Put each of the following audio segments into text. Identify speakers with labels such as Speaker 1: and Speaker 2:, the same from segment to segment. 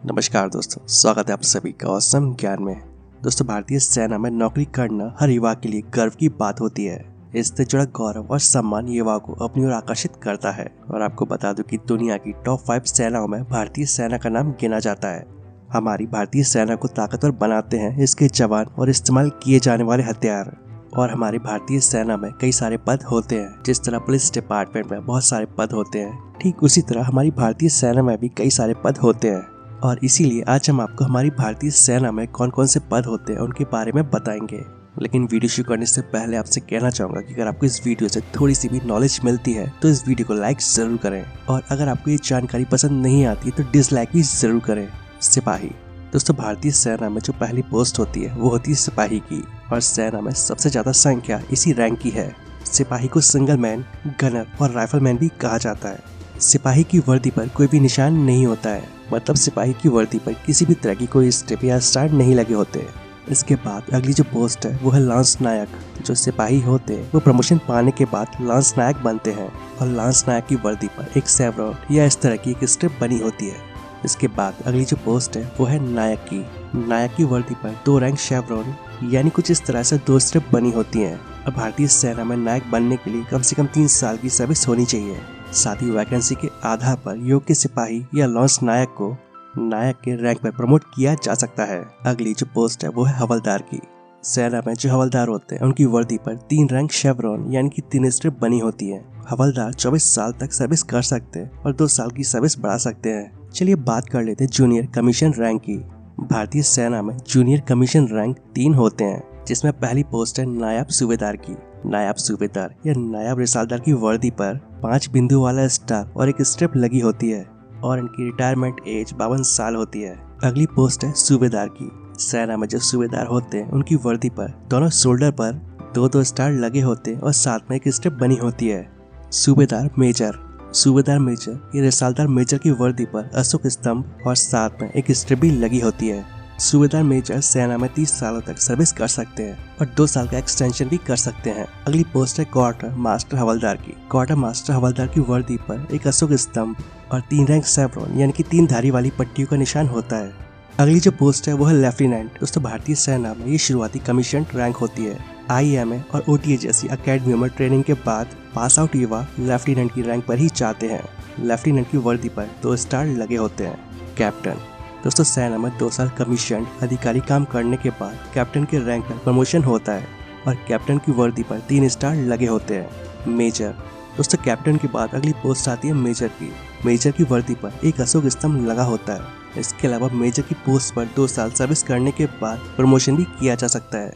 Speaker 1: नमस्कार दोस्तों, स्वागत है आप सभी का औसम ज्ञान में। दोस्तों, भारतीय सेना में नौकरी करना हर युवा के लिए गर्व की बात होती है। इससे जुड़ा गौरव और सम्मान युवा को अपनी ओर आकर्षित करता है। और आपको बता दूं कि दुनिया की टॉप 5 सेनाओं में भारतीय सेना का नाम गिना जाता है। हमारी भारतीय सेना को ताकतवर बनाते हैं इसके जवान और इस्तेमाल किए जाने वाले हथियार। और हमारी भारतीय सेना में कई सारे पद होते हैं। जिस तरह पुलिस डिपार्टमेंट में बहुत सारे पद होते हैं, ठीक उसी तरह हमारी भारतीय सेना में भी कई सारे पद होते हैं। और इसीलिए आज हम आपको हमारी भारतीय सेना में कौन कौन से पद होते हैं उनके बारे में बताएंगे। लेकिन वीडियो शुरू करने से पहले आपसे कहना चाहूंगा कि अगर आपको इस वीडियो से थोड़ी सी भी नॉलेज मिलती है तो इस वीडियो को लाइक जरूर करें, और अगर आपको ये जानकारी पसंद नहीं आती तो डिसलाइक भी जरूर करें। सिपाही। दोस्तों, भारतीय सेना में जो पहली पोस्ट होती है वो होती है सिपाही की, और सेना में सबसे ज्यादा संख्या इसी रैंक की है। सिपाही को सिंगल मैन, गनर और राइफलमैन भी कहा जाता है। सिपाही की वर्दी पर कोई भी निशान नहीं होता है, मतलब सिपाही की वर्दी पर किसी भी तरह की कोई स्ट्रिप या स्टार नहीं लगे होते। इसके बाद अगली जो पोस्ट है वो है लांस नायक। जो सिपाही होते हैं वो प्रमोशन पाने के बाद लांस नायक बनते हैं, और लांस नायक की वर्दी पर एक सेवरॉन या इस तरह की एक स्ट्रिप बनी होती है। इसके बाद अगली जो पोस्ट है वो है नायक की। नायक की वर्दी पर 2 रैंक शेवरॉन यानी कुछ इस तरह से 2 स्ट्रिप बनी होती हैं। और भारतीय सेना में नायक बनने के लिए कम से कम 3 साल की सर्विस होनी चाहिए। साथ ही वैकेंसी के आधार पर योग्य सिपाही या लांस नायक को नायक के रैंक पर प्रमोट किया जा सकता है। अगली जो पोस्ट है वो है हवलदार की। सेना में जो हवलदार होते हैं उनकी वर्दी पर 3 रैंक शेवरॉन यानी कि 3 स्ट्रिप बनी होती है। हवलदार 24 साल तक सर्विस कर सकते हैं और 2 साल की सर्विस बढ़ा सकते हैं। चलिए बात कर लेते हैं जूनियर कमीशन रैंक की। भारतीय सेना में जूनियर कमीशन रैंक 3 होते हैं, जिसमें पहली पोस्ट है नायब सूबेदार की। नायब सूबेदार या नायब रिसालदार की वर्दी पर 5 बिंदु वाला स्टार और एक स्ट्रिप लगी होती है, और इनकी रिटायरमेंट एज 52 साल होती है। अगली पोस्ट है सूबेदार की। सेना में जो सूबेदार होते हैं उनकी वर्दी पर दोनों शोल्डर पर 2-2 स्टार लगे होते हैं और साथ में एक स्ट्रिप बनी होती है। सूबेदार मेजर। सूबेदार मेजर या रिसालदार मेजर की वर्दी पर अशोक स्तंभ और साथ में एक स्ट्रिप भी लगी होती है। सूबेदार मेजर सेना में 30 सालों तक सर्विस कर सकते हैं और 2 साल का एक्सटेंशन भी कर सकते हैं। अगली पोस्ट है क्वार्टर मास्टर हवलदार की। क्वार्टर मास्टर हवलदार की वर्दी पर एक अशोक स्तंभ और 3 रैंक सेवरॉन यानी कि 3 धारी वाली पट्टियों का निशान होता है। अगली जो पोस्ट है वो है लेफ्टिनेंट। दोस्तों, भारतीय सेना में ये शुरुआती कमीशन रैंक होती है। IMA और OTA जैसी अकेडमियों में ट्रेनिंग के बाद पास आउट युवा लेफ्टिनेंट की रैंक पर ही जाते हैं। लेफ्टिनेंट की वर्दी पर 2 स्टार लगे होते हैं। कैप्टन। दोस्तों, सेना में 2 साल कमीशन अधिकारी काम करने के बाद कैप्टन के रैंक पर प्रमोशन होता है, और कैप्टन की वर्दी पर 3 स्टार लगे होते हैं। मेजर। दोस्तों, कैप्टन के बाद अगली पोस्ट आती है मेजर की। मेजर की वर्दी पर एक अशोक स्तंभ लगा होता है। इसके अलावा मेजर की पोस्ट पर 2 साल सर्विस करने के बाद प्रमोशन भी किया जा सकता है।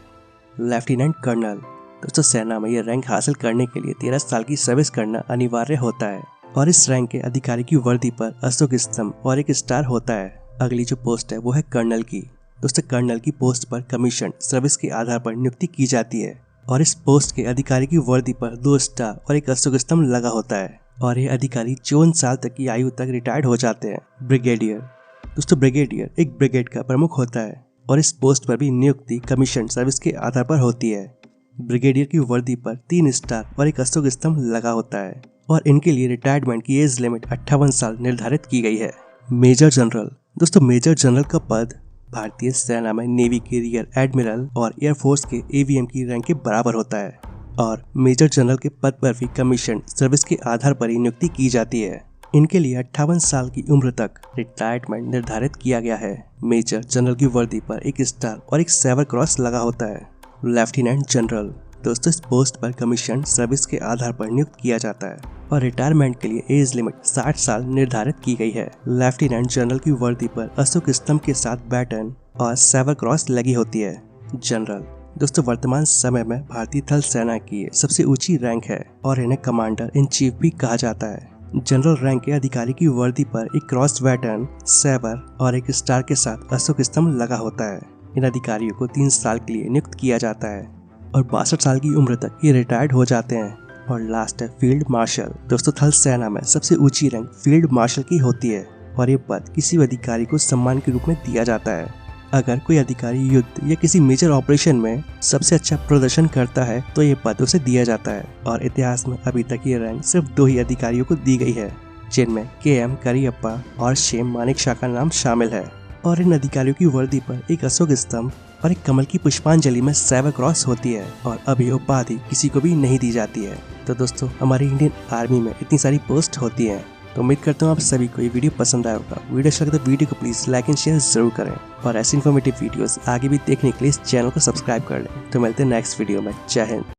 Speaker 1: Lieutenant colonel. दोस्तों, सेना में यह रैंक हासिल करने के लिए 13 साल की सर्विस करना अनिवार्य होता है, और इस रैंक के अधिकारी की वर्दी पर अशोक स्तंभ और एक स्टार होता है। अगली जो पोस्ट है वो है कर्नल की। दोस्तों, कर्नल की पोस्ट पर कमीशन सर्विस के आधार पर नियुक्ति की जाती है, और इस पोस्ट के अधिकारी की वर्दी पर 2 स्टार और एक अशोक स्तंभ लगा होता है, और ये अधिकारी 54 साल तक की आयु तक रिटायर्ड हो जाते हैं। ब्रिगेडियर। दोस्तों, ब्रिगेडियर एक ब्रिगेड का प्रमुख होता है, और इस पोस्ट पर भी नियुक्ति कमीशन सर्विस के आधार पर होती है। ब्रिगेडियर की वर्दी पर 3 स्टार और एक अशोक स्तंभ लगा होता है, और इनके लिए रिटायरमेंट की एज लिमिट 58 साल निर्धारित की गई है। Major general. दोस्तों, मेजर जनरल का पद भारतीय सेना में नेवी के रियर एडमिरल और एयरफोर्स के AVM की रैंक के बराबर होता है, और मेजर जनरल के पद पर भी कमीशन सर्विस के आधार पर ही नियुक्ति की जाती है। इनके लिए 58 साल की उम्र तक रिटायरमेंट निर्धारित किया गया है। मेजर जनरल की वर्दी पर एक स्टार और एक सेवर क्रॉस लगा होता है। Lieutenant general. दोस्तों, इस पोस्ट पर कमीशन सर्विस के आधार पर नियुक्त किया जाता है, और रिटायरमेंट के लिए एज लिमिट 60 साल निर्धारित की गई है। लेफ्टिनेंट जनरल की वर्दी पर अशोक स्तंभ के साथ बैटन और सेवर क्रॉस लगी होती है। जनरल। दोस्तों, वर्तमान समय में भारतीय थल सेना की सबसे ऊंची रैंक है, और इन्हें कमांडर इन चीफ भी कहा जाता है। जनरल रैंक के अधिकारी की वर्दी पर एक क्रॉस बैटन, सेवर और एक स्टार के साथ अशोक स्तंभ लगा होता है। इन अधिकारियों को 3 साल के लिए नियुक्त किया जाता है, और 62 साल की उम्र तक ये रिटायर्ड हो जाते हैं। और लास्ट है फील्ड मार्शल। दोस्तों, थल सेना में सबसे ऊंची रैंक फील्ड मार्शल की होती है, और ये पद किसी भी अधिकारी को सम्मान के रूप में दिया जाता है। अगर कोई अधिकारी युद्ध या किसी मेजर ऑपरेशन में सबसे अच्छा प्रदर्शन करता है तो ये पद उसे दिया जाता है, और इतिहास में अभी तक ये रैंक सिर्फ 2 ही अधिकारियों को दी गई है, जिनमें KM करियप्पा और शेम मानेकशॉ का नाम शामिल है। और इन अधिकारियों की वर्दी पर एक अशोक स्तंभ और एक कमल की पुष्पांजलि में सेवा क्रॉस होती है और अब ये उपाधि किसी को भी नहीं दी जाती है। तो दोस्तों, हमारी इंडियन आर्मी में इतनी सारी पोस्ट होती हैं, तो उम्मीद करता हूँ आप सभी को ये वीडियो पसंद आया होगा। वीडियो अच्छा लगे तो वीडियो को प्लीज लाइक एंड शेयर जरूर करें और ऐसी इन्फॉर्मेटिव वीडियोस आगे भी देखने के लिए इस चैनल को सब्सक्राइब कर लें। तो मिलते हैं नेक्स्ट वीडियो में। जय हिंद।